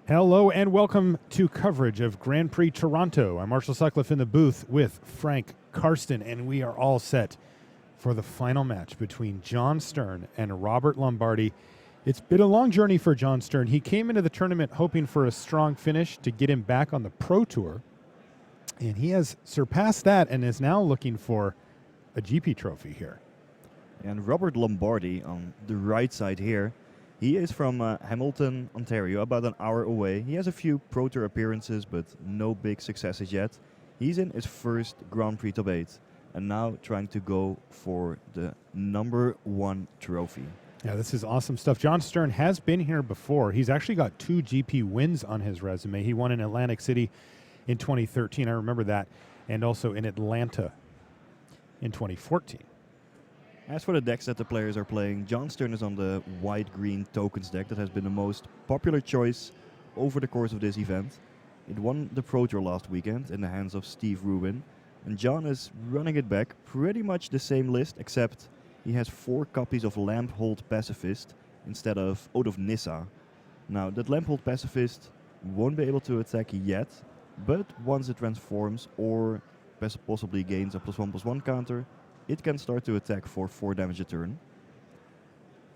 Hello and welcome to coverage of Grand Prix Toronto. I'm Marshall Sutcliffe in the booth with Frank Karsten, and we are all set for the final match between Jon Stern and Robert Lombardi. It's been a long journey for Jon Stern. He came into the tournament hoping for a strong finish to get him back on the Pro Tour, and he has surpassed that and is now looking for a GP trophy here. And Robert Lombardi on the right side here, he is from Hamilton, Ontario, about an hour away. He has a few Pro Tour appearances, but no big successes yet. He's in his first Grand Prix Top 8 and now trying to go for the #1 trophy. Yeah, this is awesome stuff. Jon Stern has been here before. He's actually got 2 GP wins on his resume. He won in Atlantic City in 2013, I remember that, and also in Atlanta in 2014. As for the decks that the players are playing, Jon Stern is on the white-green tokens deck that has been the most popular choice over the course of this event. It won the Pro Tour last weekend in the hands of Steve Rubin, and Jon is running it back pretty much the same list, except he has 4 copies of Lamphold Pacifist instead of Oath of Nissa. Now, that Lamphold Pacifist won't be able to attack yet, but once it transforms or possibly gains a +1/+1 counter, it can start to attack for 4 damage a turn.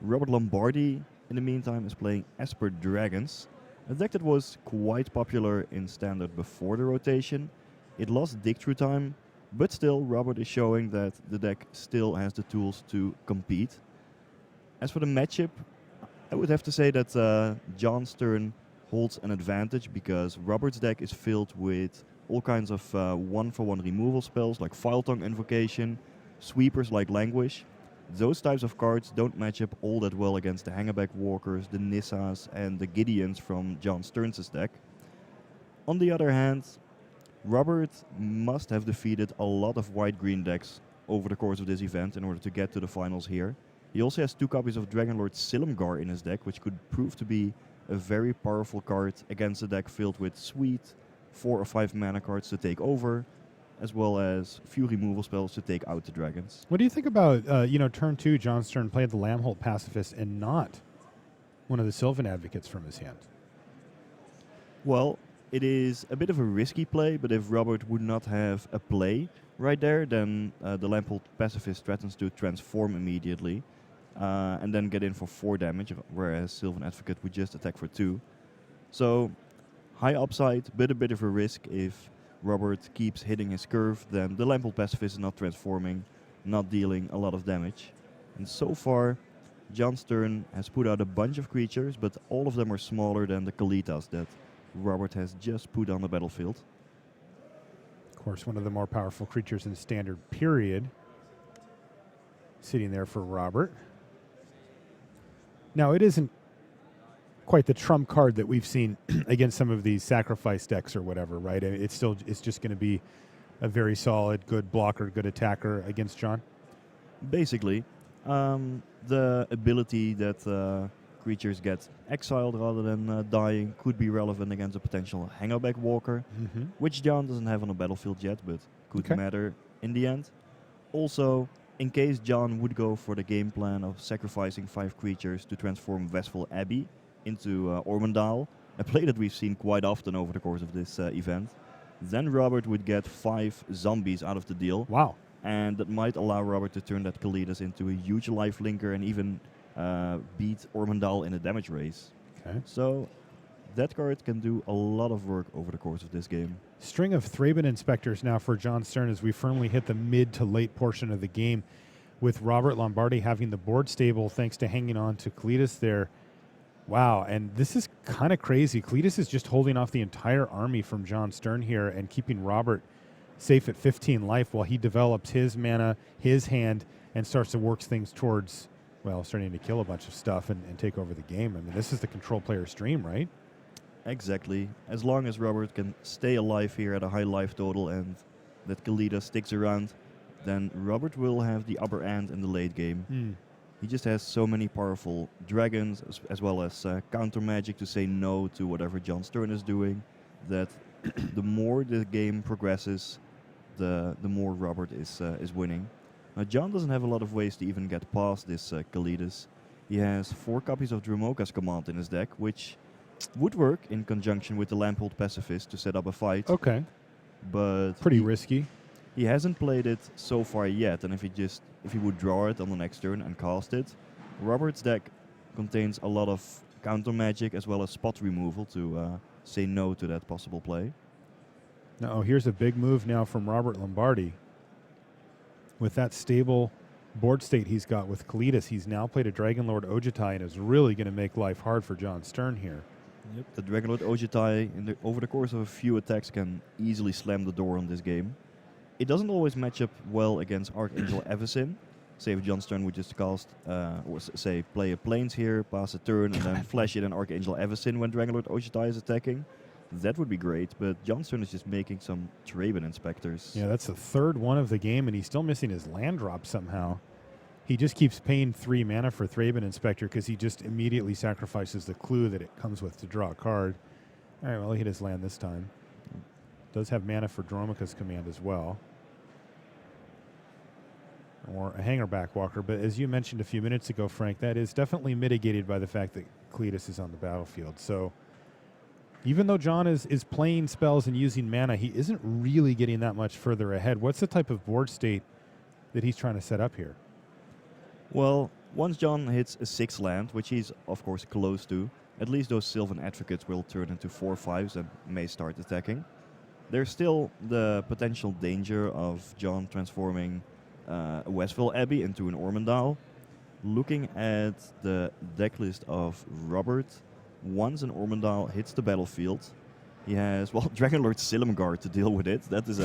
Robert Lombardi, in the meantime, is playing Esper Dragons, a deck that was quite popular in Standard before the rotation. It lost dig through time, but still Robert is showing that the deck still has the tools to compete. As for the matchup, I would have to say that Jon Stern holds an advantage because Robert's deck is filled with all kinds of 1-for-1 removal spells like File Tongue Invocation, sweepers like Languish. Those types of cards don't match up all that well against the Hangerback Walkers, the Nissas and the Gideons from Jon Stern's deck. On the other hand, Robert must have defeated a lot of white-green decks over the course of this event in order to get to the finals here. He also has 2 copies of Dragonlord Silumgar in his deck, which could prove to be a very powerful card against a deck filled with sweet 4 or 5 mana cards to take over, as well as few removal spells to take out the dragons. What do you think about, turn 2, Jon Stern played the Lamphold Pacifist and not one of the Sylvan Advocates from his hand? Well, it is a bit of a risky play, but if Robert would not have a play right there, then the Lamphold Pacifist threatens to transform immediately and then get in for 4 damage, whereas Sylvan Advocate would just attack for 2. So, high upside, but a bit of a risk. If Robert keeps hitting his curve, then the Lamphold Pacifist is not transforming, not dealing a lot of damage. And so far, Jon Stern has put out a bunch of creatures, but all of them are smaller than the Kalitas that Robert has just put on the battlefield. Of course, one of the more powerful creatures in Standard, period. Sitting there for Robert. Now, it isn't quite the trump card that we've seen against some of these sacrifice decks or whatever, right? It's just going to be a very solid, good blocker, good attacker against Jon. Basically, the ability that creatures get exiled rather than dying could be relevant against a potential Hangerback Walker, which Jon doesn't have on the battlefield yet, but could matter in the end. Also, in case Jon would go for the game plan of sacrificing 5 creatures to transform Westfall Abbey into Ormondal, a play that we've seen quite often over the course of this event, then Robert would get 5 zombies out of the deal. Wow. And that might allow Robert to turn that Kalitas into a huge life linker and even beat Ormondal in a damage race. Okay. So that card can do a lot of work over the course of this game. String of Thraben Inspectors now for Jon Stern as we firmly hit the mid to late portion of the game, with Robert Lombardi having the board stable thanks to hanging on to Kalitas there. Wow, and this is kind of crazy. Kalitas is just holding off the entire army from Jon Stern here and keeping Robert safe at 15 life while he develops his mana, his hand, and starts to work things towards, well, starting to kill a bunch of stuff and take over the game. I mean, this is the control player stream, right? Exactly. As long as Robert can stay alive here at a high life total and that Kalitas sticks around, then Robert will have the upper hand in the late game. He just has so many powerful dragons as well as counter magic to say no to whatever Jon Stern is doing, that the more the game progresses, the more Robert is winning. Now, Jon doesn't have a lot of ways to even get past this Kalitas. He has 4 copies of Dramoka's Command in his deck, which Would work in conjunction with the Lamphold Pacifist to set up a fight, Okay. but Pretty risky. he hasn't played it so far yet. And if he would draw it on the next turn and cast it, Robert's deck contains a lot of counter magic as well as spot removal to say no to that possible play. Now, here's a big move now from Robert Lombardi. With that stable board state he's got with Kalidas, he's now played a Dragonlord Ojutai and is really going to make life hard for Jon Stern here. Yep. The Dragonlord Ojutai, over the course of a few attacks, can easily slam the door on this game. It doesn't always match up well against Archangel Evacin. Say if Jon Stern would just cast, say play a Plains here, pass a turn, and then flash it an Archangel Evacin when Dragonlord Ojutai is attacking. That would be great, but Jon Stern is just making some Traben Inspectors. Yeah, that's the third one of the game, and he's still missing his land drop somehow. He just keeps paying 3 mana for Thraben Inspector because he just immediately sacrifices the clue that it comes with to draw a card. All right, well, he hit his land this time. Does have mana for Dromoka's Command as well. Or a Hangerback Walker, but as you mentioned a few minutes ago, Frank, that is definitely mitigated by the fact that Kalidas is on the battlefield. So even though Jon is playing spells and using mana, he isn't really getting that much further ahead. What's the type of board state that he's trying to set up here? Well, once Jon hits a 6 land, which he's of course close to, at least those Sylvan Advocates will turn into 4/5s and may start attacking. There's still the potential danger of Jon transforming a Westville Abbey into an Ormondal. Looking at the deck list of Robert, once an Ormondal hits the battlefield, he has, well, Dragonlord Silumgar to deal with it. That is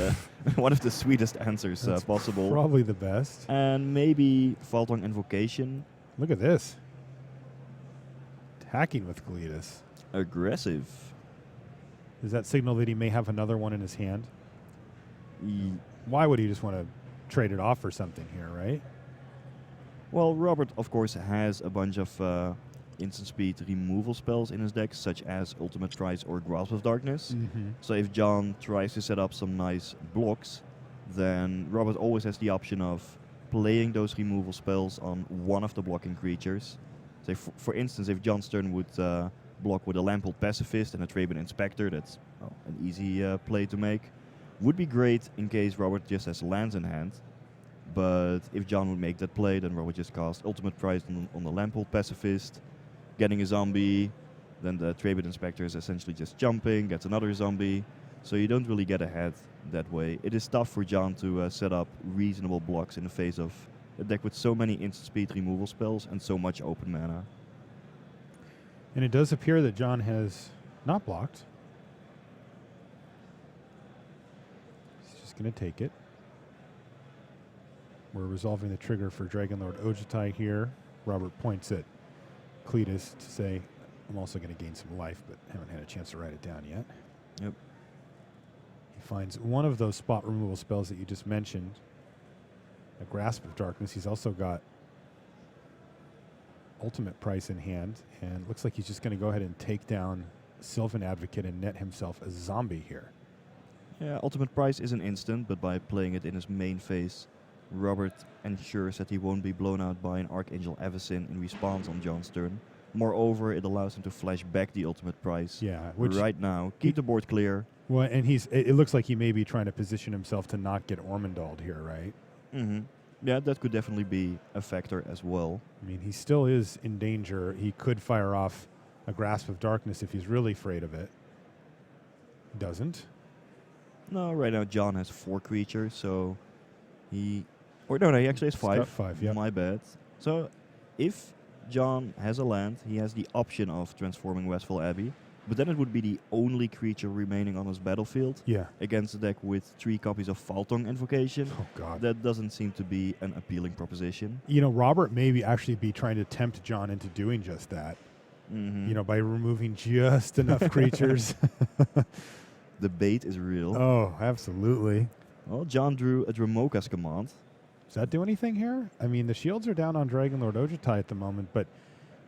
one of the sweetest answers possible. Probably the best. And maybe Faltong Invocation. Look at this. Attacking with Kalidas. Aggressive. Does that signal that he may have another one in his hand? Ye- Why would he just want to trade it off for something here, right? Well, Robert, of course, has a bunch of instant speed removal spells in his deck, such as Ultimate Price or Grasp of Darkness. Mm-hmm. So if Jon tries to set up some nice blocks, then Robert always has the option of playing those removal spells on one of the blocking creatures. Say, for instance, if Jon Stern would block with a Lamphold Pacifist and a Traben Inspector, that's an easy play to make. Would be great in case Robert just has lands in hand. But if Jon would make that play, then Robert just cast Ultimate Price on the Lamphold Pacifist, getting a zombie, then the Traben Inspector is essentially just jumping, gets another zombie, so you don't really get ahead that way. It is tough for Jon to set up reasonable blocks in the face of a deck with so many instant speed removal spells and so much open mana. And it does appear that Jon has not blocked. He's just going to take it. We're resolving the trigger for Dragonlord Ojutai here. Robert points at Kalidas to say, I'm also going to gain some life, but haven't had a chance to write it down yet. Yep. He finds one of those spot removal spells that you just mentioned, a Grasp of Darkness. He's also got Ultimate Price in hand, and looks like he's just going to go ahead and take down Sylvan Advocate and net himself a zombie here. Yeah, Ultimate Price is an instant, but by playing it in his main phase, Robert ensures that he won't be blown out by an Archangel Evacin in response on Jon Stern. Moreover, it allows him to flash back the Ultimate Price right now. Keep the board clear. Well, and it looks like he may be trying to position himself to not get Ormondald here, right? Mm-hmm. Yeah, that could definitely be a factor as well. I mean, he still is in danger. He could fire off a Grasp of Darkness if he's really afraid of it. He doesn't. No, right now Jon has 4 creatures, so he actually has 5. Got 5, yeah. My bad. So if Jon has a land, he has the option of transforming Westville Abbey, but then it would be the only creature remaining on his battlefield against a deck with 3 copies of Faltong Invocation. Oh, God. That doesn't seem to be an appealing proposition. You know, Robert may actually be trying to tempt Jon into doing just that. Mm-hmm. You know, by removing just enough creatures. The bait is real. Oh, absolutely. Well, Jon drew a Dromoka's Command. Does that do anything here? I mean, the shields are down on Dragonlord Ojutai at the moment, but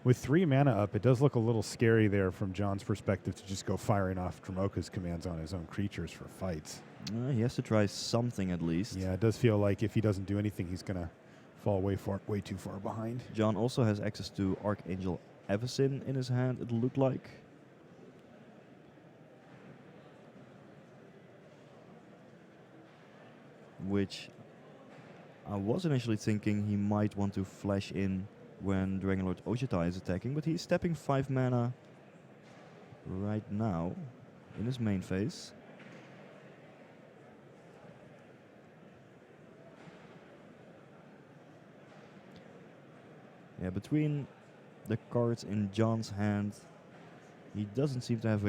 with 3 mana up, it does look a little scary there from Jon's perspective to just go firing off Dromoka's commands on his own creatures for fights. He has to try something at least. Yeah, it does feel like if he doesn't do anything, he's going to fall way too far behind. Jon also has access to Archangel Evacin in his hand, it looked like. which I was initially thinking he might want to flash in when Dragonlord Ojita is attacking, but he's stepping 5 mana right now in his main phase. Yeah, between the cards in Jon's hand, he doesn't seem to have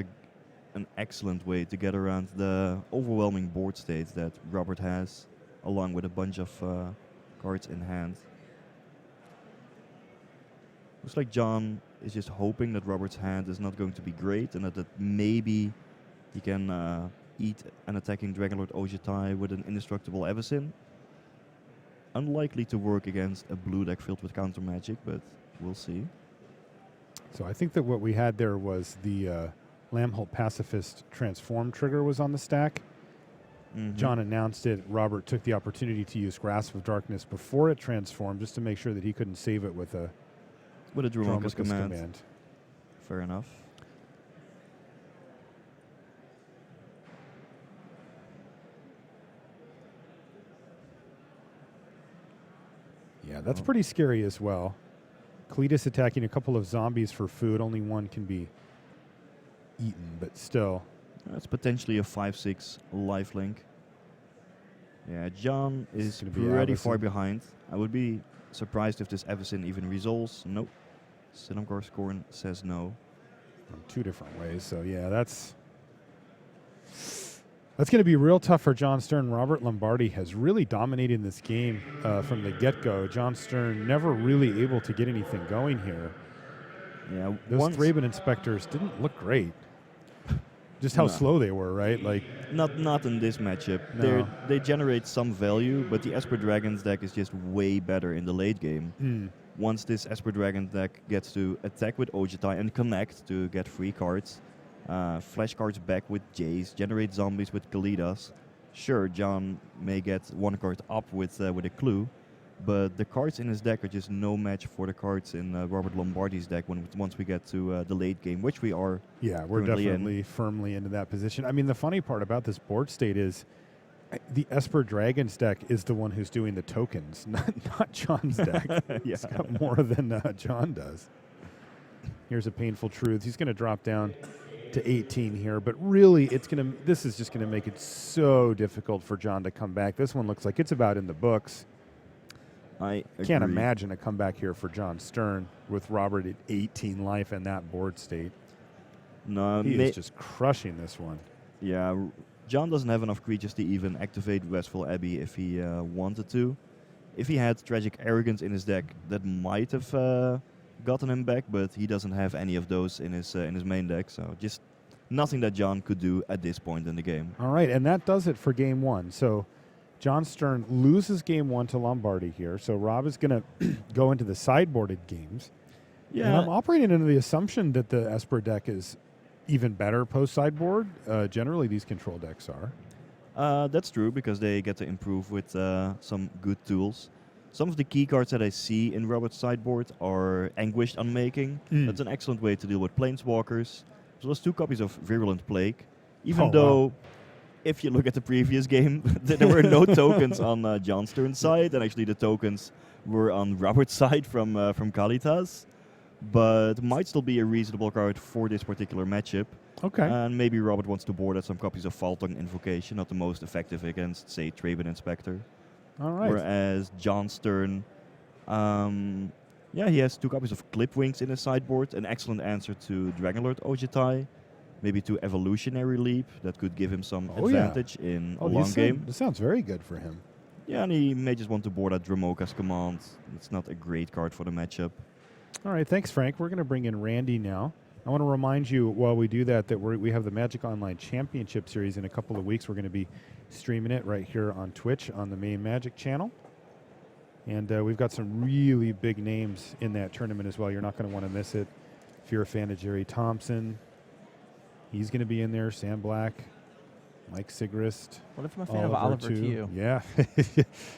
an excellent way to get around the overwhelming board state that Robert has, along with a bunch of cards in hand. Looks like Jon is just hoping that Robert's hand is not going to be great and that maybe he can eat an attacking Dragonlord Ojita with an indestructible Avacyn. Unlikely to work against a blue deck filled with counter magic, but we'll see. So I think that what we had there was the Lambholt Pacifist Transform trigger was on the stack. Jon announced it. Robert took the opportunity to use Grasp of Darkness before it transformed, just to make sure that he couldn't save it with a Dromoka's command. Fair enough. Yeah, that's pretty scary as well. Cletus attacking a couple of zombies for food. Only one can be eaten, but still. That's potentially a 5/6 lifelink. Yeah, Jon is pretty far behind. I would be surprised if this Avacyn even resolves. Nope. Sinamgar Scorn says no. In 2 different ways. So yeah, that's going to be real tough for Jon Stern. Robert Lombardi has really dominated this game from the get-go. Jon Stern never really able to get anything going here. Yeah, those Thraben Inspectors didn't look great. Just how slow they were, right? Like not in this matchup. No. They generate some value, but the Esper Dragons deck is just way better in the late game. Once this Esper Dragon deck gets to attack with Ojita and connect to get free cards, flash cards back with Jace, generate zombies with Kalidas. Sure, Jon may get 1 card up with a clue, but the cards in his deck are just no match for the cards in Robert Lombardi's deck once we get to the late game, which we are. Yeah, we're definitely firmly into that position. I mean, the funny part about this board state is the Esper Dragons deck is the one who's doing the tokens, not Jon's deck. He's got more than Jon does. Here's a painful truth. He's going to drop down to 18 here, but really this is just going to make it so difficult for Jon to come back. This one looks like it's about in the books. I can't imagine a comeback here for Jon Stern with Robert at 18 life and that board state. No, he is just crushing this one. Yeah, Jon doesn't have enough creatures to even activate Westfall Abbey if he wanted to. If he had Tragic Arrogance in his deck, that might have gotten him back, but he doesn't have any of those in his main deck, so just nothing that Jon could do at this point in the game. All right, and that does it for game 1. So Jon Stern loses game 1 to Lombardi here, so Rob is going to go into the sideboarded games. Yeah, and I'm operating under the assumption that the Esper deck is even better post-sideboard. Generally, these control decks are. That's true, because they get to improve with some good tools. Some of the key cards that I see in Robert's sideboard are Anguished Unmaking. That's an excellent way to deal with Planeswalkers. As well as 2 copies of Virulent Plague. Even though, if you look at the previous game, there were no tokens on Jon Stern's side, and actually the tokens were on Robert's side from Kalitas. But might still be a reasonable card for this particular matchup. Okay. And maybe Robert wants to board out some copies of Faltong Invocation, not the most effective against, say, Thraben Inspector. All right. Whereas Jon Stern, he has 2 copies of Clipwings in his sideboard, an excellent answer to Dragonlord Ojita, maybe to Evolutionary Leap, that could give him some advantage in a long game. This sounds very good for him. Yeah, and he may just want to board out Dromoka's Command. It's not a great card for the matchup. All right, thanks, Frank. We're going to bring in Randy now. I want to remind you while we do that we have the Magic Online Championship Series in a couple of weeks. We're going to be streaming it right here on Twitch on the main Magic channel. And we've got some really big names in that tournament as well. You're not going to want to miss it. If you're a fan of Jerry Thompson, he's going to be in there. Sam Black, Mike Sigrist. What if I'm a fan of Oliver too? Yeah,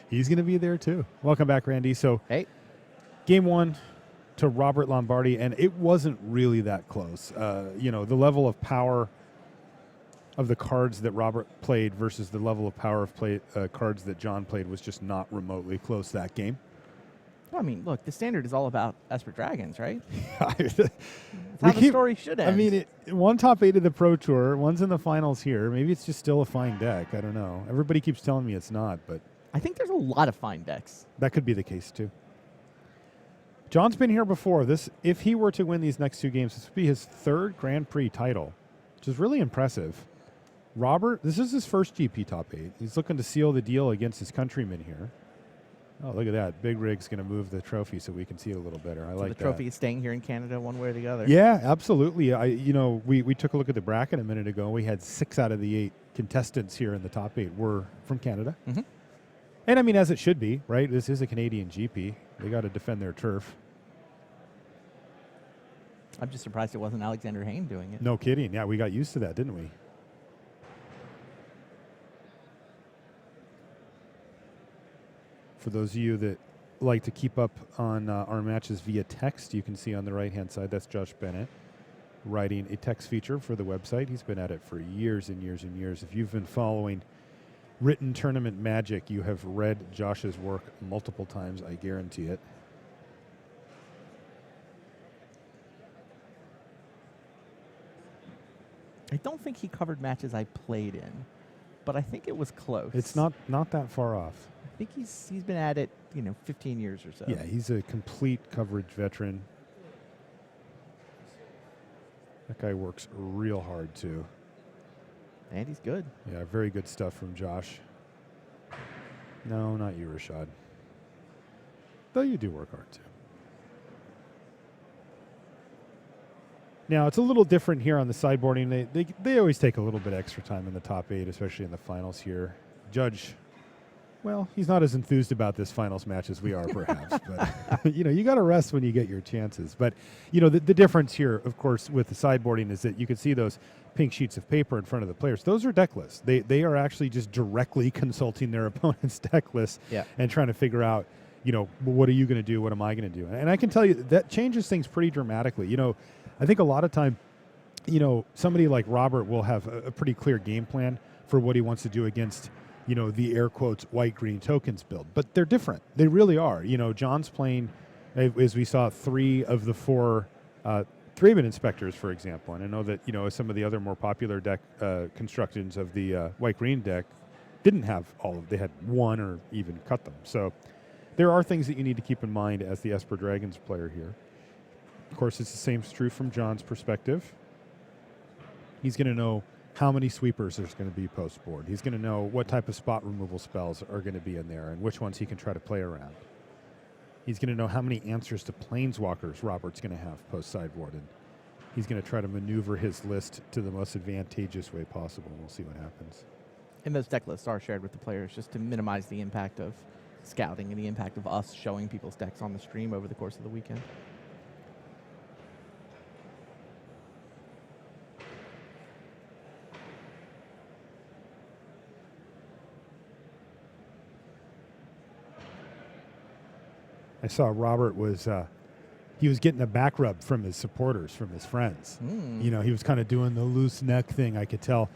he's going to be there too. Welcome back, Randy. So, hey, game 1 to Robert Lombardi, and it wasn't really that close. The level of power of the cards that Robert played versus the level of power of play cards that Jon played was just not remotely close that game. Well, I mean, look, the standard is all about Esper Dragons, right? That's That's how the story should end. I mean, one top 8 of the Pro Tour, one's in the finals here. Maybe it's just still a fine deck. I don't know. Everybody keeps telling me it's not, but I think there's a lot of fine decks. that could be the case too. Jon's been here before. If he were to win these next 2 games, this would be his 3rd Grand Prix title, which is really impressive. Robert, this is his first GP top 8. He's looking to seal the deal against his countrymen here. Oh, look at that. Big Rig's going to move the trophy so we can see it a little better. I So like the that. trophy is staying here in Canada one way or the other. Yeah, absolutely. We took a look at the bracket a minute ago. We had 6 out of the 8 contestants here in the top 8 were from Canada. Mm-hmm. And I mean, as it should be, right? This is a Canadian GP. They got to defend their turf. I'm just surprised it wasn't Alexander Hayne doing it. No kidding. Yeah, we got used to that, didn't we? For those of you that like to keep up on our matches via text, you can see on the right-hand side, that's Josh Bennett writing a text feature for the website. He's been at it for years and years and years. If you've been following written tournament magic, you have read Josh's work multiple times, I guarantee it. I don't think he covered matches I played in, but I think it was close. It's not that far off. I think he's been at it, 15 years or so. Yeah, he's a complete coverage veteran. That guy works real hard, too. And he's good. Yeah, very good stuff from Josh. No, not you, Rashad. Though you do work hard, too. Now, it's a little different here on the sideboarding. They always take a little bit extra time in the top 8, especially in the finals here. Judge, well, he's not as enthused about this finals match as we are, perhaps. But, you got to rest when you get your chances. But, the difference here, of course, with the sideboarding is that you can see those pink sheets of paper in front of the players. Those are deck lists. They are actually just directly consulting their opponent's deck list and trying to figure out, what are you going to do? What am I going to do? And I can tell you that changes things pretty dramatically. I think a lot of time, somebody like Robert will have a pretty clear game plan for what he wants to do against, the air quotes white-green tokens build. But they're different. They really are. Jon's playing, as we saw, 3 of the 4 3-man inspectors, for example. And I know that, some of the other more popular deck constructions of the white-green deck didn't have all of, they had 1 or even cut them. So there are things that you need to keep in mind as the Esper Dragons player here. Of course, it's the same true from Jon's perspective. He's going to know how many sweepers there's going to be post-board. He's going to know what type of spot removal spells are going to be in there and which ones he can try to play around. He's going to know how many answers to planeswalkers Robert's going to have post-sideboard, and he's going to try to maneuver his list to the most advantageous way possible. We'll see what happens. And those deck lists are shared with the players just to minimize the impact of scouting and the impact of us showing people's decks on the stream over the course of the weekend. I saw Robert was he was getting a back rub from his supporters, from his friends. He was kind of doing the loose neck thing, I could tell.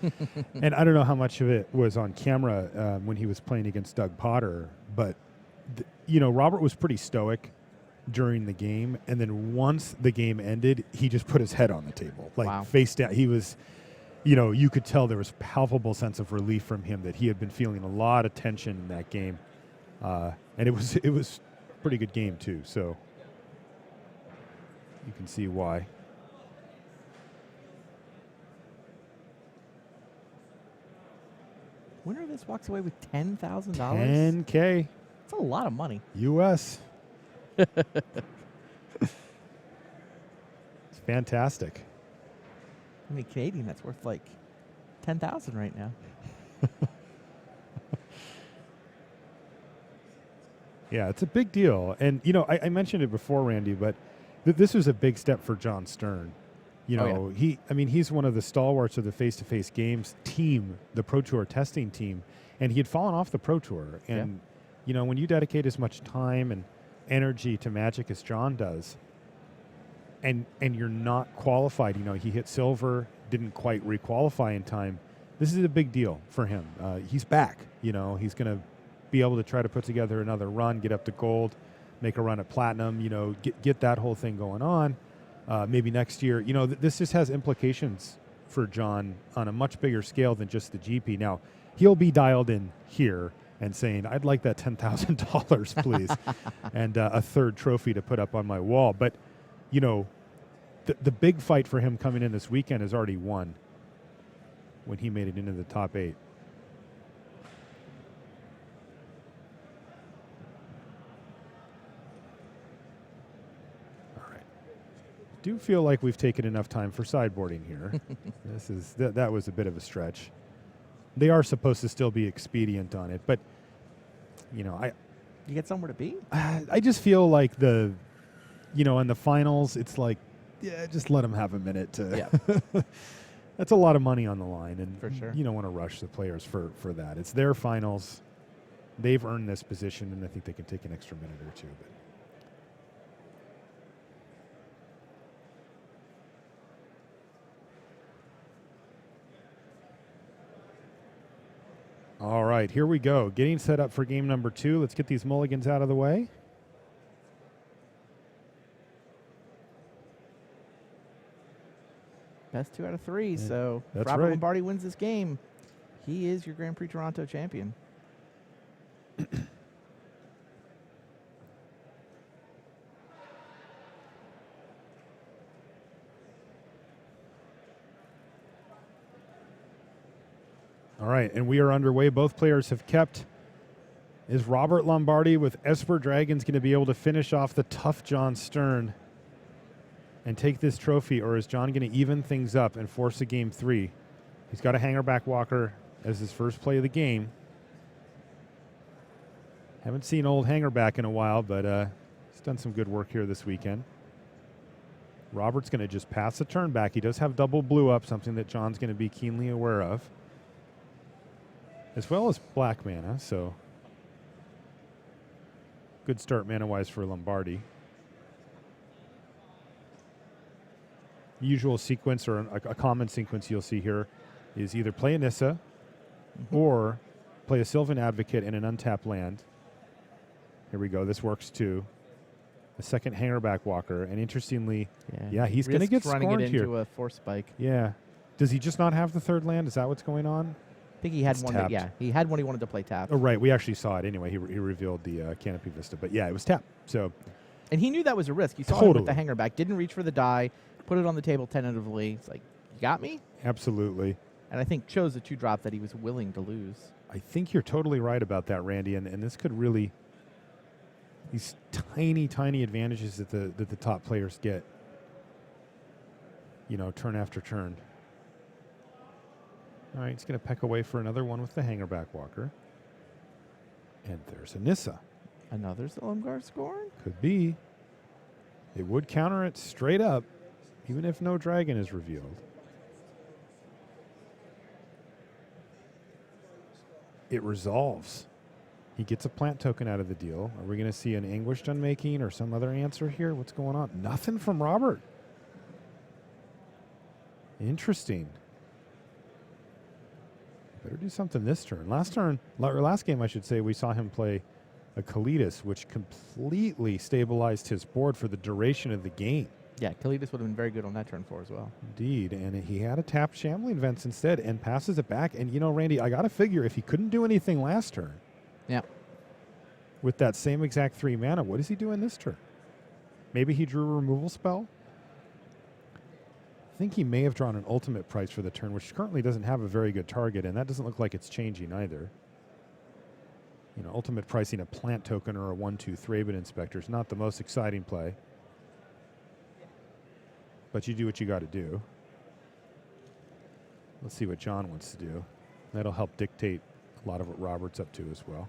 And I don't know how much of it was on camera when he was playing against Doug Potter, but Robert was pretty stoic during the game, and then once the game ended, he just put his head on the table, face down. He was, you could tell there was a palpable sense of relief from him that he had been feeling a lot of tension in that game, and it was a pretty good game too. So you can see why. Winner of this walks away with $10,000. $10K. That's a lot of money. U.S. It's fantastic. I mean, Canadian, that's worth like $10,000 right now. Yeah, it's a big deal. And, I mentioned it before, Randy, but this was a big step for Jon Stern. He's one of the stalwarts of the face-to-face games team, the Pro Tour testing team, and he had fallen off the Pro Tour. And, when you dedicate as much time and energy to Magic as Jon does, and you're not qualified, he hit silver, didn't quite re-qualify in time, this is a big deal for him. He's back. You know, he's going to be able to try to put together another run, get up to gold, make a run at platinum, you know, get that whole thing going on. Maybe next year, you know, this just has implications for Jon on a much bigger scale than just the GP. Now, he'll be dialed in here and saying, I'd like that $10,000, please, and a third trophy to put up on my wall. But, you know, the big fight for him coming in this weekend is already won when he made it into the top 8. All right. Do feel like we've taken enough time for sideboarding here. That was a bit of a stretch. They are supposed to still be expedient on it, but you know, You get somewhere to be? I just feel like in the finals, it's like, yeah, just let them have a minute to. Yeah. That's a lot of money on the line, and For sure. you don't want to rush the players for that. It's their finals; they've earned this position, and I think they can take an extra minute or two. But all right, here we go. Getting set up for game number 2. Let's get these mulligans out of the way. Best 2 out of 3. Yeah, So if that's Robert right. Lombardi wins this game, he is your Grand Prix Toronto champion. All right, and we are underway. Both players have kept. Is Robert Lombardi with Esper Dragons going to be able to finish off the tough Jon Stern and take this trophy, or is Jon going to even things up and force a game 3? He's got a hangerback walker as his first play of the game. Haven't seen old hangerback in a while, but he's done some good work here this weekend. Robert's going to just pass the turn back. He does have double blue up, something that Jon's going to be keenly aware of, as well as black mana, so good start mana-wise for Lombardi. Usual sequence, or a common sequence you'll see here, is either play a Nissa or play a Sylvan Advocate in an untapped land. Here we go. This works too. A second hangerback walker, and interestingly, yeah he's going to get running scorned it into here. a force spike. Yeah. Does he just not have the third land? Is that what's going on? I think he had It's one. tapped. He had one he wanted to play tap. Oh, right. We actually saw it anyway. He revealed the Canopy Vista, but yeah, it was tapped. So And he knew that was a risk. You saw him with the Totally. hangerback. Didn't reach for the die. Put it on the table tentatively. It's like, you got me? absolutely. And I think chose a 2-drop that he was willing to lose. I think you're totally right about that, Randy, and this could really, these tiny, tiny advantages that the top players get, you know, turn after turn. All right, he's going to peck away for another one with the hangerback walker. And there's a Nissa. Another Silumgar scorn? Could be. It would counter it straight up, even if no dragon is revealed. It resolves. He gets a plant token out of the deal. Are we going to see an Anguished Unmaking or some other answer here? What's going on? Nothing from Robert. Interesting. Better do something this turn. Last game, I should say, we saw him play a Kalitas, which completely stabilized his board for the duration of the game. Yeah, Kalitas would have been very good on that turn 4 as well. Indeed, and he had a tapped Shambling Vents instead and passes it back. And, you know, Randy, I got to figure if he couldn't do anything last turn Yeah. with that same exact 3 mana, what is he doing this turn? Maybe he drew a removal spell? I think he may have drawn an ultimate price for the turn, which currently doesn't have a very good target, and that doesn't look like it's changing either. You know, ultimate pricing a plant token or a 1/2 Thraben Inspector is not the most exciting play. But you do what you got to do. Let's see what Jon wants to do. That'll help dictate a lot of what Robert's up to as well.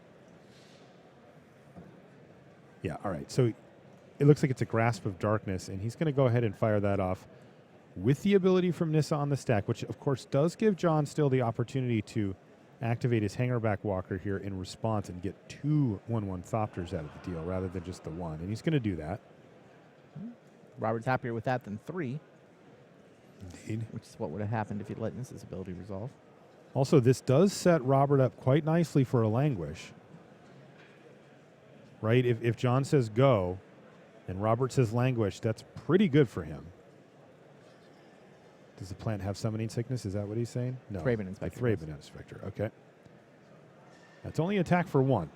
Yeah, all right. So it looks like it's a Grasp of Darkness, and he's going to go ahead and fire that off with the ability from Nissa on the stack, which, of course, does give Jon still the opportunity to activate his Hangerback Walker here in response and get 2 1/1 Thopters out of the deal rather than just the 1. And he's going to do that. Robert's happier with that than 3, Indeed. which is what would have happened if he'd let Nissa's ability resolve. Also, this does set Robert up quite nicely for a languish. Right? If Jon says go and Robert says languish, that's pretty good for him. Does the plant have summoning sickness? Is that what he's saying? No. Thraben Inspector. Thraben Inspector. Okay. That's only attack for 1.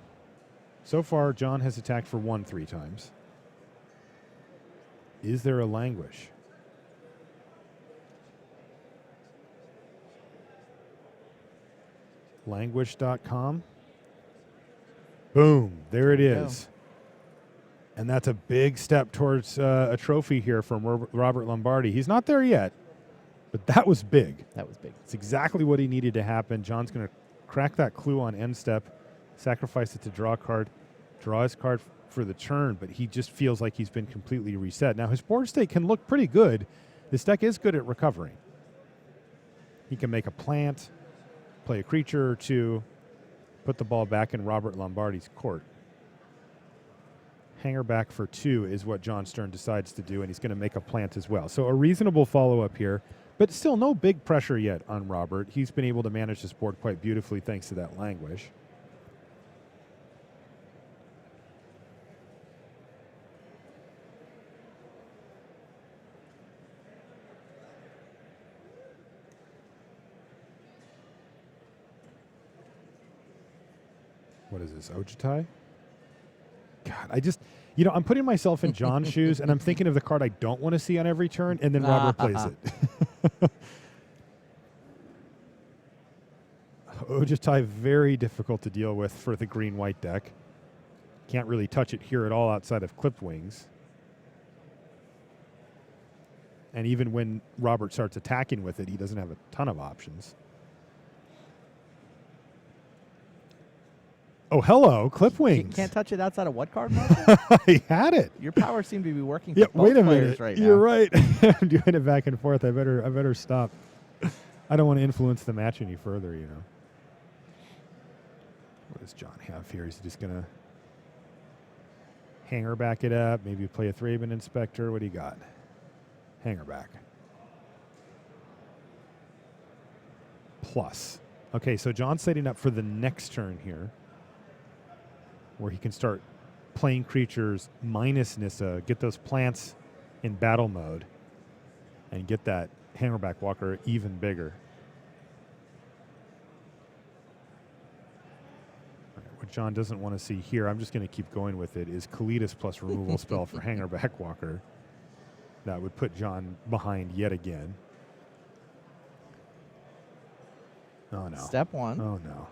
So far, Jon has attacked for 1 3 times. Is there a languish? Languish.com. Boom. There it is. And that's a big step towards a trophy here from Robert Lombardi. He's not there yet, but that was big. That was big. It's exactly what he needed to happen. Jon's going to crack that clue on end step, sacrifice it to draw a card, draw his card for the turn, but he just feels like he's been completely reset. Now, his board state can look pretty good. This deck is good at recovering. He can make a plant, play a creature or 2, put the ball back in Robert Lombardi's court. Hanger back for 2 is what Jon Stern decides to do, and he's going to make a plant as well. So a reasonable follow-up here, but still no big pressure yet on Robert. He's been able to manage this board quite beautifully thanks to that languish. What is this, Ojutai? God, I'm putting myself in Jon's shoes, and I'm thinking of the card I don't want to see on every turn, and then Robert plays it. Ojutai, very difficult to deal with for the green-white deck. Can't really touch it here at all outside of Clipped Wings. And even when Robert starts attacking with it, he doesn't have a ton of options. Oh, hello, Clip Wings. Can't touch it outside of what card, Marshall? He had it. Your powers seem to be working for Yeah, both wait a players minute. right now. You're right. I'm doing it back and forth. I better stop. I don't want to influence the match any further, you know. What does Jon have here? Is he just going to hanger back it up? Maybe play a Thraben Inspector? What do you got? Hanger back. Plus. Okay, so Jon's setting up for the next turn here, where he can start playing creatures minus Nissa, get those plants in battle mode, and get that Hammerback Walker even bigger. All right, what Jon doesn't want to see here, I'm just going to keep going with it, is Kalidas plus removal spell for Hammerback Walker. That would put Jon behind yet again. Oh, no. Step 1. Oh, no.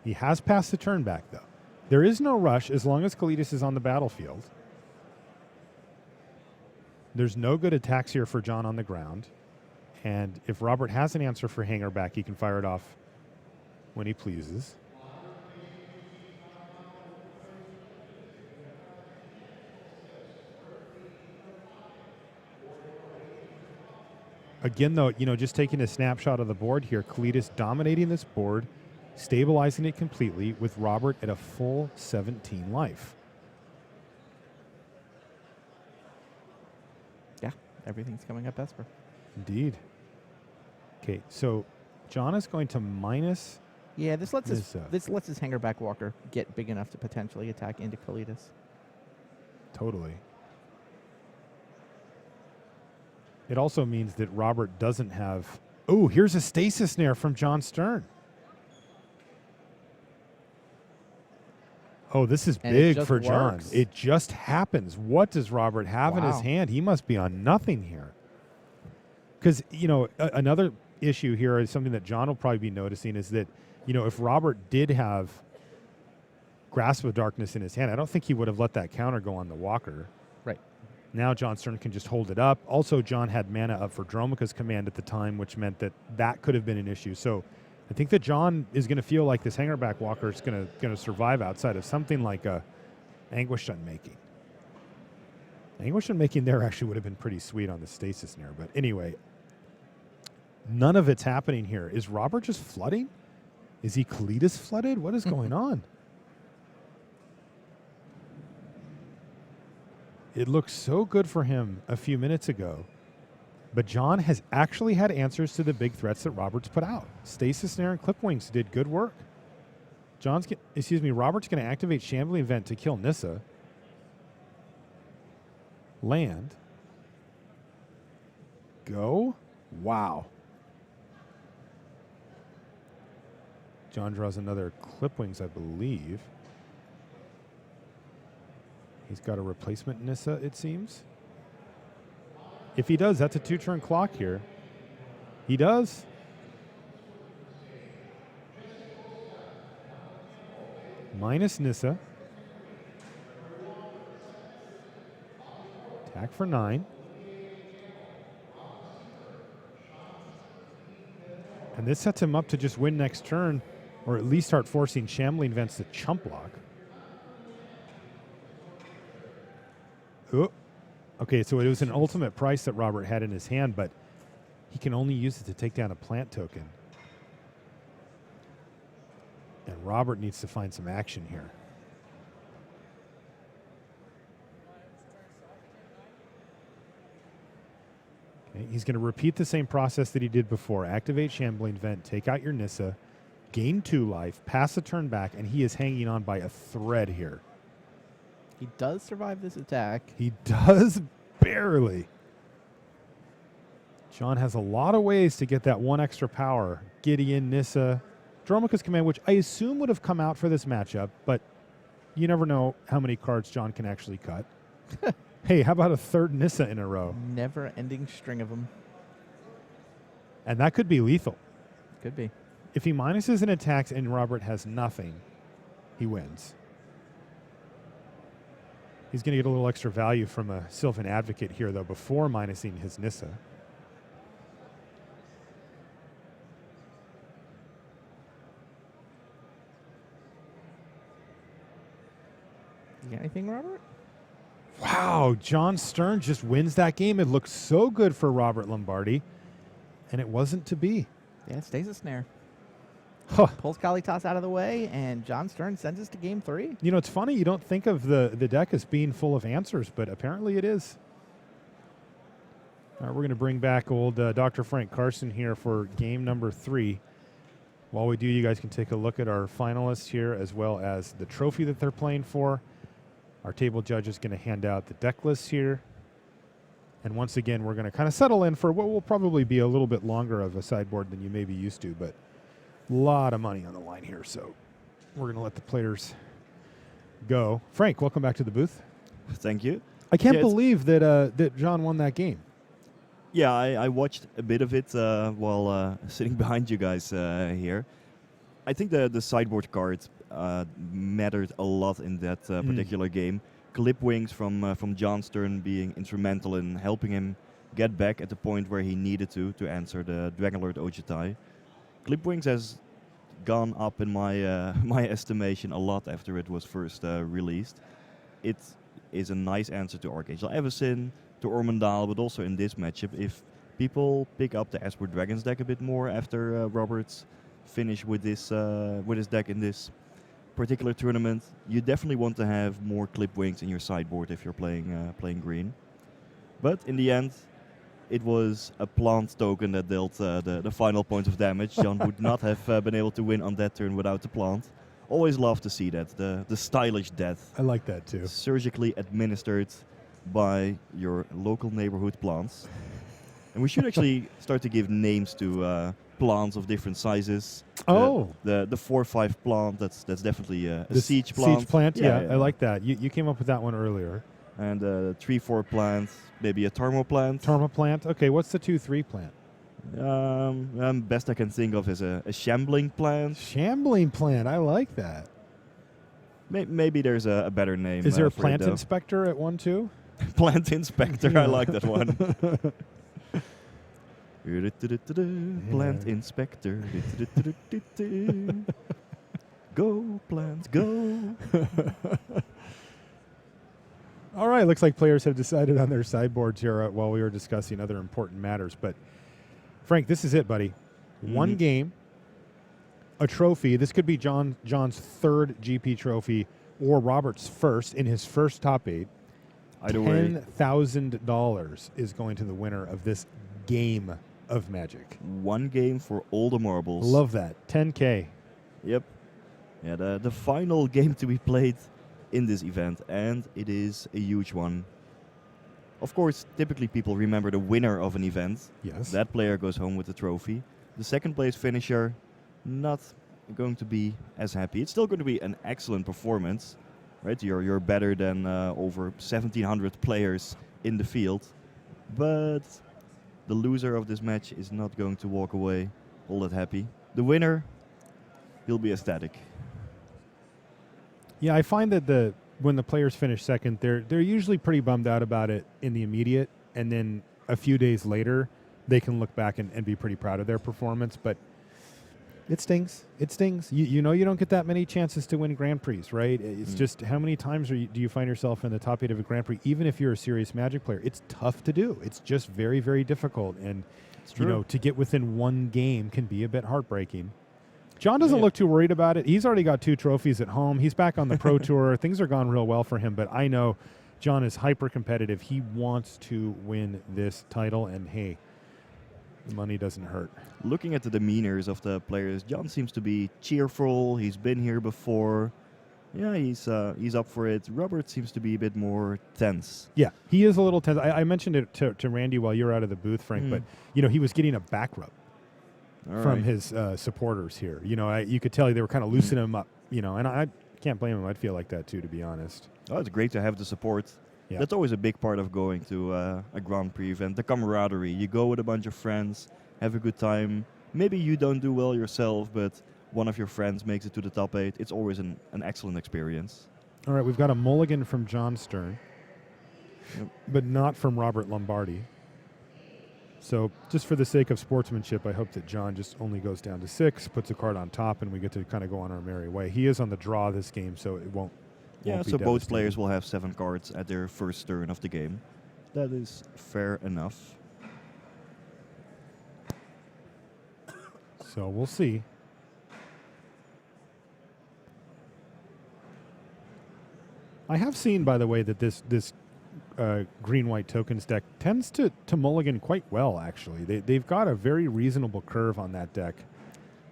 He has passed the turn back, though. There is no rush as long as Kalidas is on the battlefield. There's no good attacks here for Jon on the ground. And if Robert has an answer for hanger back, he can fire it off when he pleases. Again, though, just taking a snapshot of the board here, Kalidas dominating this board, stabilizing it completely with Robert at a full 17 life. Yeah, everything's coming up Esper. Indeed. Okay, so Jon is going to minus. Yeah, this lets Nissa. this lets his Hangerback Walker get big enough to potentially attack into Kalidas. Totally. It also means that Robert doesn't have. Oh, here's a stasis snare from Jon Stern. Oh, this is And big it for just Jon. works. It just happens. What does Robert have in his Wow. hand? He must be on nothing here. Because, another issue here is something that Jon will probably be noticing is that, if Robert did have Grasp of Darkness in his hand, I don't think he would have let that counter go on the Walker. Right. Now Jon Stern can just hold it up. Also, Jon had mana up for Dromoka's command at the time, which meant that could have been an issue. So I think that Jon is going to feel like this Hangerback Walker is going to survive outside of something like a Anguish Unmaking. Anguish Unmaking there actually would have been pretty sweet on the Stasis Snare. But anyway, none of it's happening here. Is Robert just flooding? Is he Kalidas flooded? What is going on? It looked so good for him a few minutes ago. But Jon has actually had answers to the big threats that Robert's put out. Stasis Snare and Clipwings did good work. Robert's going to activate Shambling Vent to kill Nissa. Land. Go. Wow. Jon draws another Clipwings, I believe. He's got a replacement Nissa, it seems. If he does, that's a 2-turn clock here. He does. Minus Nissa. Attack for 9. And this sets him up to just win next turn, or at least start forcing Shambling Vents to chump block. Oh. Okay, so it was an ultimate price that Robert had in his hand, but he can only use it to take down a plant token. And Robert needs to find some action here. Okay, he's going to repeat the same process that he did before. Activate Shambling Vent, take out your Nissa, gain 2 life, pass a turn back, and he is hanging on by a thread here. He does survive this attack. He does barely. Jon has a lot of ways to get that 1 extra power. Gideon, Nissa, Dromoka's Command, which I assume would have come out for this matchup, but you never know how many cards Jon can actually cut. Hey, how about a 3rd Nissa in a row? Never-ending string of them. And that could be lethal. Could be. If he minuses an attack and Robert has nothing, he wins. He's going to get a little extra value from a Sylvan Advocate here, though, before minusing his Nissa. You got anything, Robert? Wow, Jon Stern just wins that game. It looked so good for Robert Lombardi, and it wasn't to be. Yeah, it stays a snare. Huh. Pulls Kalitas out of the way, and Jon Stern sends us to game 3. You know, it's funny. You don't think of the deck as being full of answers, but apparently it is. All right, we're going to bring back old Dr. Frank Carson here for game number 3. While we do, you guys can take a look at our finalists here, as well as the trophy that they're playing for. Our table judge is going to hand out the deck lists here. And once again, we're going to kind of settle in for what will probably be a little bit longer of a sideboard than you may be used to, but a lot of money on the line here, so we're going to let the players go. Frank, welcome back to the booth. Thank you. I can't believe that Jon won that game. Yeah, I watched a bit of it while sitting behind you guys here. I think the sideboard card mattered a lot in that particular game. Clipwings from Jon Stern being instrumental in helping him get back at the point where he needed to answer the Dragonlord Ojutai. Clipwings has gone up in my my estimation a lot after it was first released. It is a nice answer to Archangel Everson, to Ormondal, but also in this matchup. If people pick up the Esper Dragons deck a bit more after Robert's finish with his deck in this particular tournament, you definitely want to have more Clipwings in your sideboard if you're playing green. But in the end, it was a plant token that dealt the final point of damage. Jon would not have been able to win on that turn without the plant. Always love to see that, the stylish death. I like that too. Surgically administered by your local neighborhood plants. And we should actually start to give names to plants of different sizes. Oh. The 4/5 plant, that's definitely a siege plant. Siege plant, yeah, I like that. You came up with that one earlier. And 3/4 plant, maybe a Tarmo plant. Tarma plant. Okay, what's the 2/3 plant? Best I can think of is a shambling plant. Shambling plant. I like that. Maybe there's a better name. Is there a for plant it, though. inspector at 1 2? Plant inspector. I like that one. Plant inspector. Go plants, go. All right, looks like players have decided on their sideboards here while we were discussing other important matters. But, Frank, this is it, buddy. One game, a trophy. This could be Jon's 3rd GP trophy or Robert's first in his first top 8. Either way. $10,000 is going to the winner of this game of Magic. One game for all the marbles. Love that. 10K. Yep. Yeah, the final game to be played in this event, and it is a huge one. Of course, typically people remember the winner of an event. Yes. That player goes home with the trophy. The second place finisher, not going to be as happy. It's still going to be an excellent performance, right? You're better than over 1,700 players in the field, but the loser of this match is not going to walk away all that happy. The winner, he'll be ecstatic. Yeah, I find that when the players finish second, they're usually pretty bummed out about it in the immediate, and then a few days later, they can look back and be pretty proud of their performance. But it stings. It stings. You know you don't get that many chances to win Grand Prix, right? It's just how many times do you find yourself in the top 8 of a Grand Prix, even if you're a serious Magic player? It's tough to do. It's just very, very difficult. And, to get within one game can be a bit heartbreaking. Jon doesn't look too worried about it. He's already got 2 trophies at home. He's back on the Pro Tour. Things are gone real well for him. But I know Jon is hyper competitive. He wants to win this title. And, hey, the money doesn't hurt. Looking at the demeanors of the players, Jon seems to be cheerful. He's been here before. Yeah, he's up for it. Robert seems to be a bit more tense. Yeah, he is a little tense. I mentioned it to Randy while you were out of the booth, Frank. But, he was getting a back rub from his supporters here. You could tell they were kind of loosening him up, and I can't blame him. I'd feel like that too, to be honest. Oh, it's great to have the support. Yeah. That's always a big part of going to a Grand Prix event, the camaraderie. You go with a bunch of friends, have a good time. Maybe you don't do well yourself, but one of your friends makes it to the top 8. It's always an excellent experience. All right, we've got a mulligan from Jon Stern, but not from Robert Lombardi. So just for the sake of sportsmanship, I hope that Jon just only goes down to 6, puts a card on top, and we get to kind of go on our merry way. He is on the draw this game, so it won't. Yeah, so both players will have 7 cards at their first turn of the game. That is fair enough. So we'll see. I have seen, by the way, that this green-white tokens deck tends to mulligan quite well, actually. They've got a very reasonable curve on that deck.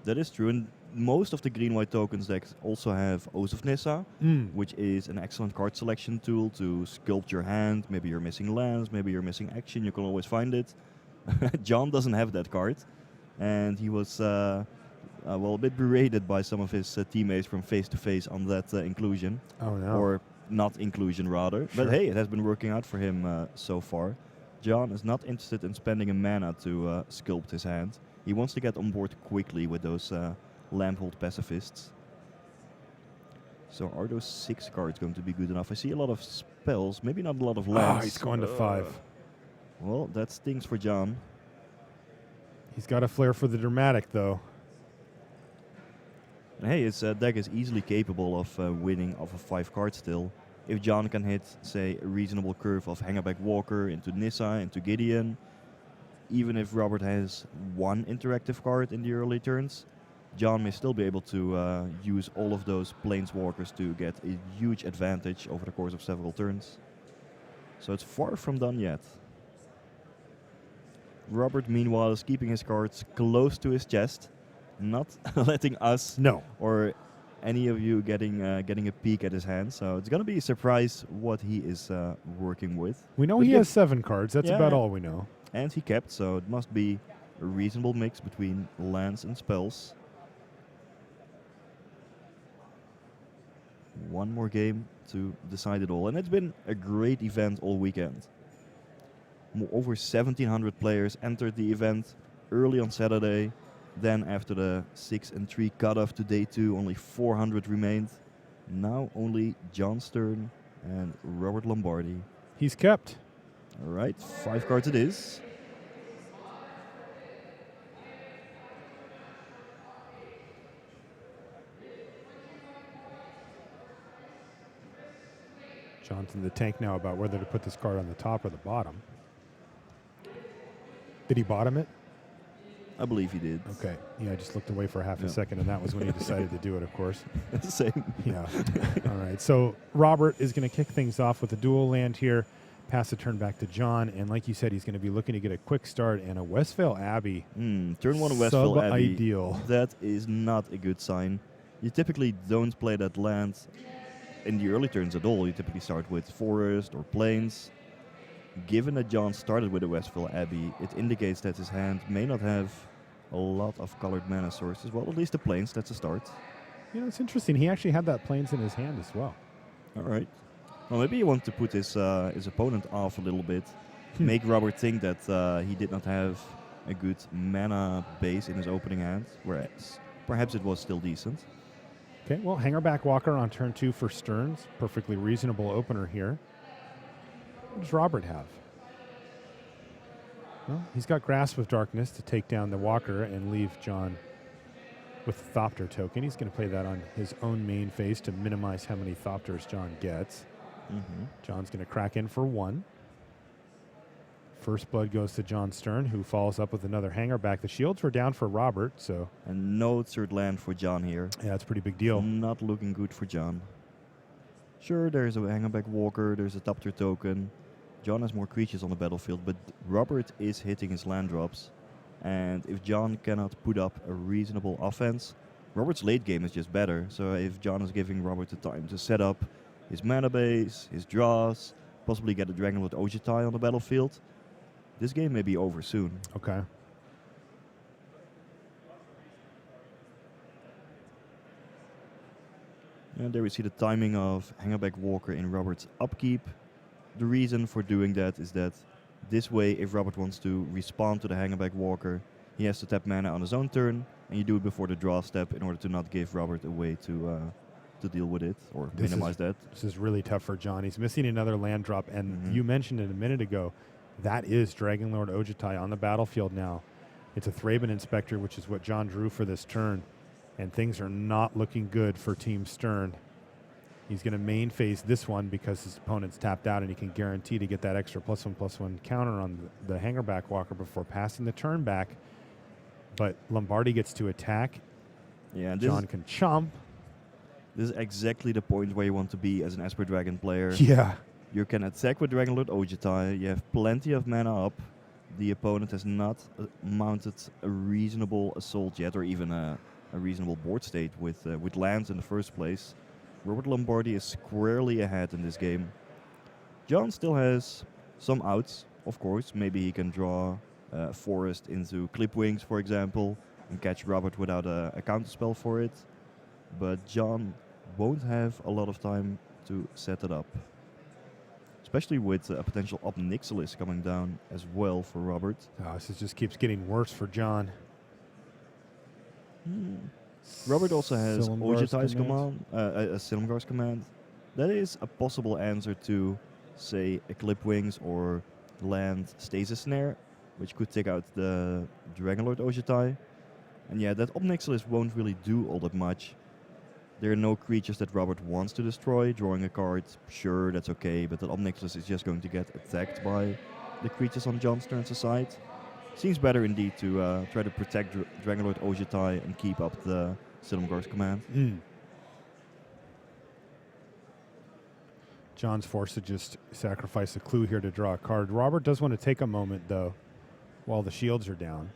That is true, and most of the green-white tokens decks also have Oath of Nissa, which is an excellent card selection tool to sculpt your hand. Maybe you're missing lands, maybe you're missing action, you can always find it. Jon doesn't have that card, and he was a bit berated by some of his teammates from face-to-face on that inclusion. Oh, no. Or not inclusion, rather. Sure. But hey, it has been working out for him so far. Jon is not interested in spending a mana to sculpt his hand. He wants to get on board quickly with those Lamphold pacifists. So are those 6 cards going to be good enough? I see a lot of spells, maybe not a lot of lands. Oh, he's going to 5. Well, that stings for Jon. He's got a flair for the dramatic, though. Hey, his deck is easily capable of winning off of 5 cards still. If Jon can hit, say, a reasonable curve of Hangerback Walker into Nissa, into Gideon, even if Robert has 1 interactive card in the early turns, Jon may still be able to use all of those Planeswalkers to get a huge advantage over the course of several turns. So it's far from done yet. Robert, meanwhile, is keeping his cards close to his chest, not letting us or any of you getting a peek at his hand. So it's going to be a surprise what he is working with. We know he has 7 cards. That's about all we know. And he kept, so it must be a reasonable mix between lands and spells. One more game to decide it all. And it's been a great event all weekend. Over 1,700 players entered the event early on Saturday. Then after the 6-3 cutoff to day 2, only 400 remained. Now only Jon Stern and Robert Lombardi. He's kept. All right, 5 cards it is. Jon's in the tank now about whether to put this card on the top or the bottom. Did he bottom it? I believe he did. Okay. Yeah, I just looked away for half a second, and that was when he decided to do it, of course. Same. Yeah. All right. So Robert is going to kick things off with a dual land here. Pass the turn back to Jon, and like you said, he's going to be looking to get a quick start and a Westvale Abbey. Turn 1 Westville Abbey. Sub-ideal. That is not a good sign. You typically don't play that land in the early turns at all. You typically start with Forest or Plains. Given that Jon started with a Westville Abbey, it indicates that his hand may not have a lot of colored mana sources. Well, at least the Plains, that's a start. You know, it's interesting. He actually had that Plains in his hand as well. All right. Well, maybe he wants to put his opponent off a little bit. Make Robert think that he did not have a good mana base in his opening hand, whereas perhaps it was still decent. Okay, well, Hangerback Walker on turn 2 for Stearns. Perfectly reasonable opener here. What does Robert have? Well, he's got Grasp of Darkness to take down the Walker and leave Jon with the Thopter token. He's going to play that on his own main phase to minimize how many Thopters Jon gets. Jon's going to crack in for 1. First blood goes to Jon Stern, who follows up with another Hangerback. The shields were down for Robert, so... And no third land for Jon here. Yeah, that's a pretty big deal. Not looking good for Jon. Sure, there's a Hangerback Walker, there's a Thopter token. Jon has more creatures on the battlefield, but Robert is hitting his land drops. And if Jon cannot put up a reasonable offense, Robert's late game is just better. So if Jon is giving Robert the time to set up his mana base, his draws, possibly get a Dragonlord Ojutai on the battlefield, this game may be over soon. Okay. And there we see the timing of Hangerback Walker in Robert's upkeep. The reason for doing that is that this way, if Robert wants to respond to the Hangerback Walker, he has to tap mana on his own turn, and you do it before the draw step in order to not give Robert a way to deal with it or minimize that. This is really tough for Jon. He's missing another land drop, and you mentioned it a minute ago. That is Dragonlord Ojutai on the battlefield now. It's a Thraben Inspector, which is what Jon drew for this turn, and things are not looking good for Team Stern. He's going to main phase this one because his opponent's tapped out, and he can guarantee to get that extra +1/+1 counter on the Hangerback Walker before passing the turn back. But Lombardi gets to attack. Yeah, Jon can chomp. This is exactly the point where you want to be as an Esper Dragon player. Yeah. You can attack with Dragonlord Ojutai. You have plenty of mana up. The opponent has not mounted a reasonable assault yet, or even a reasonable board state with lands in the first place. Robert Lombardi is squarely ahead in this game. Jon still has some outs, of course. Maybe he can draw Forest into Clipwings, for example, and catch Robert without a counterspell for it. But Jon won't have a lot of time to set it up. Especially with a potential Ob Nixilis coming down as well for Robert. Oh, this just keeps getting worse for Jon. Robert also has Silumgar's Ojutai's command. a Silumgar's command. That is a possible answer to, say, a Clipwings or land Stasis Snare, which could take out the Dragonlord Ojutai. And yeah, that Ob Nixilis won't really do all that much. There are no creatures that Robert wants to destroy. Drawing a card, sure, that's okay, but that Ob Nixilis is just going to get attacked by the creatures on Jon Stern's side. Seems better indeed to try to protect Dragonlord Ojutai and keep up the Silumgar's command. Jon's forced to just sacrifice a clue here to draw a card. Robert does want to take a moment, though, while the shields are down.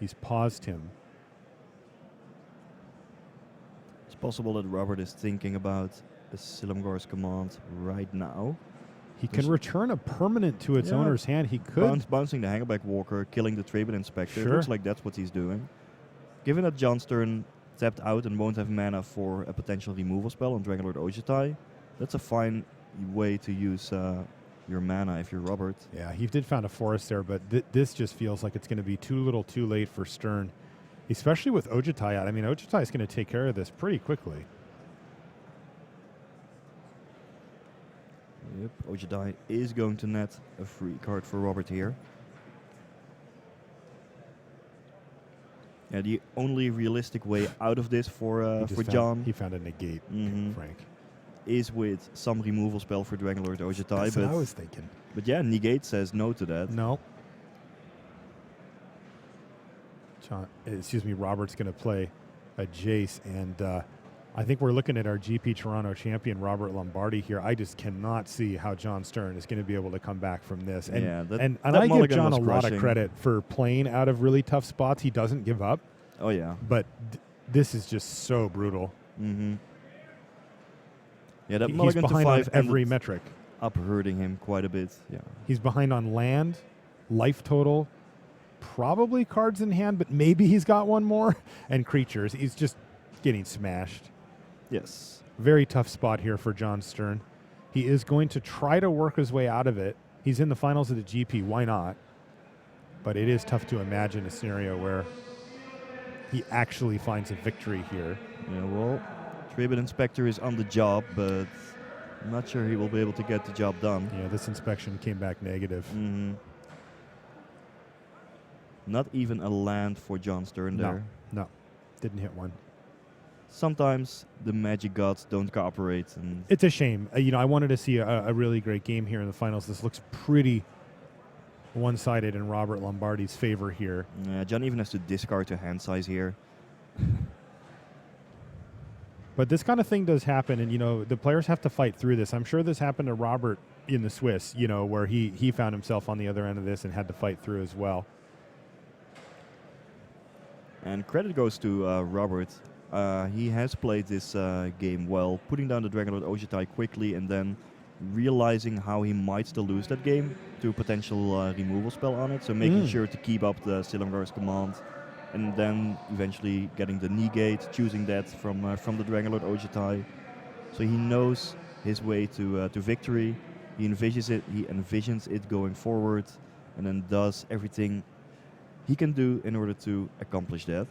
He's paused him. It's possible that Robert is thinking about a Silumgar's command right now. He can return a permanent to its owner's hand. He could. Bouncing the Hangerback Walker, killing the Thraben Inspector. Sure. It looks like that's what he's doing. Given that Jon Stern tapped out and won't have mana for a potential removal spell on Dragonlord Ojutai, that's a fine way to use your mana if you're Robert. Yeah, he did found a forest there, but this just feels like it's going to be too little too late for Stern, especially with Ojutai out. I mean, Ojutai is going to take care of this pretty quickly. Yep, Ojutai is going to net a free card for Robert here. Yeah, the only realistic way out of this for Jon He found a negate, Frank. is with some removal spell for Dragonlord Ojutai. That's what I was thinking. But yeah, negate says no to that. No. Robert's going to play a Jace, and I think we're looking at our GP Toronto champion, Robert Lombardi, here. I just cannot see how Jon Stern is going to be able to come back from this. And, Yeah, that and I give mulligan Jon a was lot of crushing. credit for playing out of really tough spots. He doesn't give up, Oh, yeah. but this is just so brutal. Mm-hmm. Yeah, that He's mulligan to behind on 5 every ended metric. up hurting him quite a bit. Yeah. He's behind on land, life total, probably cards in hand, but maybe he's got one more, and creatures. He's just getting smashed. Yes. Very tough spot here for Jon Stern. He is going to try to work his way out of it. He's in the finals of the GP. Why not? But it is tough to imagine a scenario where he actually finds a victory here. Yeah, well, Tribute Inspector is on the job, but I'm not sure he will be able to get the job done. Yeah, this inspection came back negative. Mm-hmm. Not even a land for Jon Stern there. No, didn't hit one. Sometimes the magic gods don't cooperate, and It's a shame. I wanted to see a really great game here in the finals. This looks pretty one-sided in Robert Lombardi's favor here. Jon even has to discard to hand size here. But this kind of thing does happen, and the players have to fight through this. I'm sure this happened to Robert in the Swiss, where he found himself on the other end of this and had to fight through as well. And credit goes to Robert. He has played this game well, putting down the Dragonlord Ojutai quickly and then realizing how he might still lose that game to a potential removal spell on it. So making sure to keep up the Silumgar's command and then eventually getting the negate, choosing that from the Dragonlord Ojutai. So he knows his way to victory. He envisions it going forward and then does everything he can do in order to accomplish that.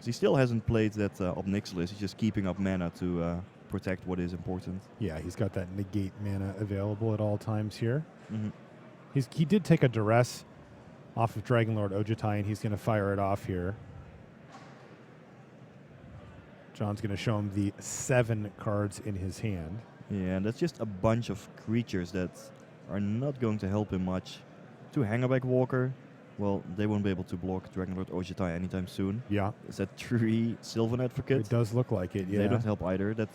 He still hasn't played that Obnixilis. He's just keeping up mana to protect what is important. Yeah, he's got that negate mana available at all times here. Mm-hmm. He did take a duress off of Dragonlord Ojutai, and he's going to fire it off here. Jon's going to show him the 7 cards in his hand. Yeah, and that's just a bunch of creatures that are not going to help him much. To Hangerback Walker, well, they won't be able to block Dragonlord Ojutai anytime soon. Yeah, Is that 3 Sylvan Advocate? it does look like it, yeah. They don't help either. That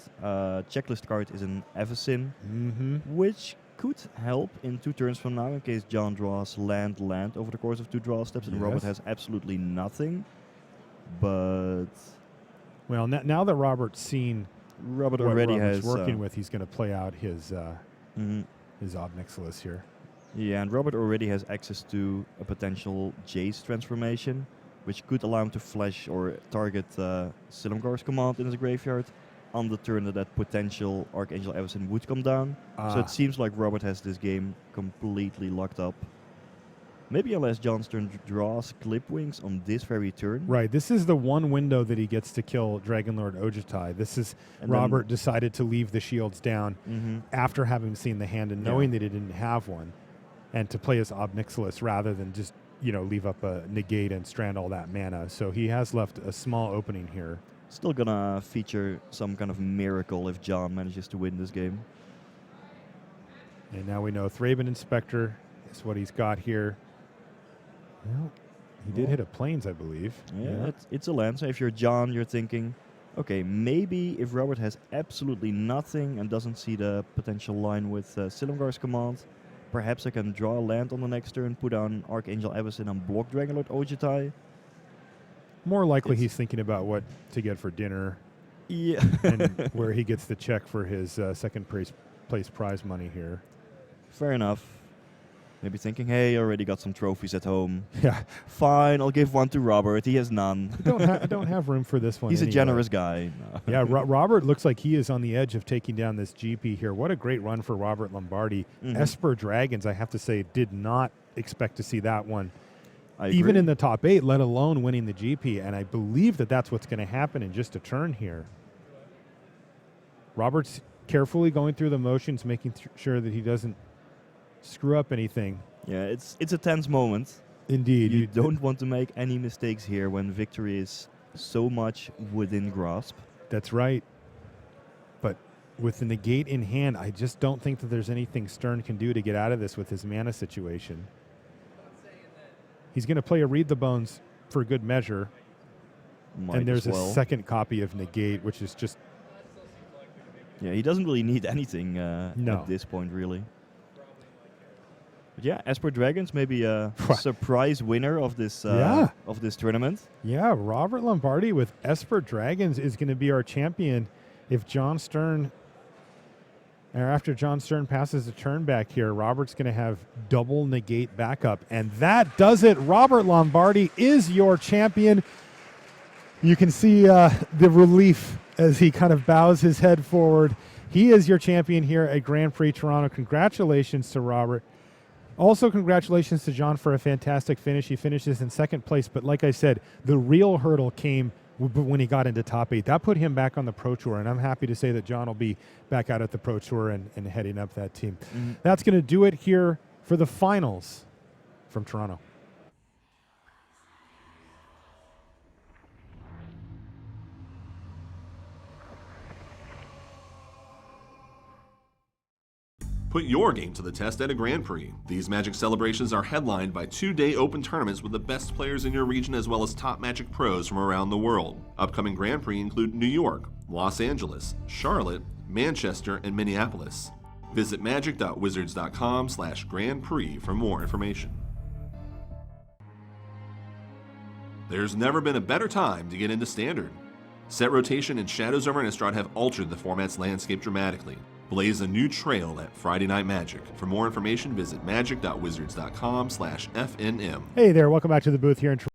checklist card is an Avacyn, Mm-hmm. which could help in 2 turns from now in case Jon draws land over the course of 2 draw steps, and Yes. Robert has absolutely nothing. But Well, now that Robert's seen Robert what already Robert's has working with, he's going to play out his mhm. Obnixilis here. Yeah, and Robert already has access to a potential Jace transformation, which could allow him to flash or target Silumgar's command in his graveyard on the turn that potential Archangel Avacyn would come down. So it seems like Robert has this game completely locked up. Maybe unless Jon Stern draws Clipwings on this very turn. Right, this is the one window that he gets to kill Dragonlord Ojutai. This is And Robert decided to leave the shields down Mm-hmm. after having seen the hand and Yeah. knowing that he didn't have one, and to play as Obnixilis rather than just leave up a negate and strand all that mana. So he has left a small opening here. Still gonna feature some kind of miracle if Jon manages to win this game. And now we know Thraben Inspector is what he's got here. Well, he did hit a Plains, I believe. Yeah, it's a land. So if you're Jon, you're thinking, okay, maybe if Robert has absolutely nothing and doesn't see the potential line with Silumgar's command, perhaps I can draw a land on the next turn, put down Archangel Avacyn and block Dragonlord Ojutai. More likely It's- he's thinking about what to get for dinner Yeah. and where he gets the check for his second place prize money here. Fair enough. Maybe thinking, hey, I already got some trophies at home. Yeah, Fine, I'll give one to Robert. He has none. I don't have room for this one. He's a anyway. generous guy. No. Yeah, Robert looks like he is on the edge of taking down this GP here. What a great run for Robert Lombardi. Mhm. Esper Dragons, I have to say, did not expect to see that one. I Even agree. in the top 8, let alone winning the GP. And I believe that that's what's going to happen in just a turn here. Robert's carefully going through the motions, making sure that he doesn't screw up anything. Yeah, it's a tense moment. Indeed. You don't want to make any mistakes here when victory is so much within grasp. That's right. But with the negate in hand, I just don't think that there's anything Stern can do to get out of this with his mana situation. He's going to play a Read the Bones for good measure. Might and there's as well. a second copy of Negate, which is just Yeah, he doesn't really need anything No. at this point, really. But yeah, Esper Dragons maybe a surprise winner of this of this tournament. Yeah, Robert Lombardi with Esper Dragons is going to be our champion if Jon Stern, or after Jon Stern passes a turn back here, Robert's going to have double Negate backup. And that does it. Robert Lombardi is your champion. You can see the relief as he kind of bows his head forward. He is your champion here at Grand Prix Toronto. Congratulations to Robert. Also, congratulations to Jon for a fantastic finish. He finishes in second place, but like I said, the real hurdle came when he got into top 8. That put him back on the Pro Tour, and I'm happy to say that Jon will be back out at the Pro Tour and heading up that team. Mm-hmm. That's going to do it here for the finals from Toronto. Put your game to the test at a Grand Prix. These Magic celebrations are headlined by 2-day open tournaments with the best players in your region as well as top Magic pros from around the world. Upcoming Grand Prix include New York, Los Angeles, Charlotte, Manchester, and Minneapolis. Visit magic.wizards.com/Grand Prix for more information. There's never been a better time to get into Standard. Set rotation and Shadows over Innistrad have altered the format's landscape dramatically. Blaze a new trail at Friday Night Magic. For more information, visit magic.wizards.com/FNM. Hey there, welcome back to the booth here in Toronto.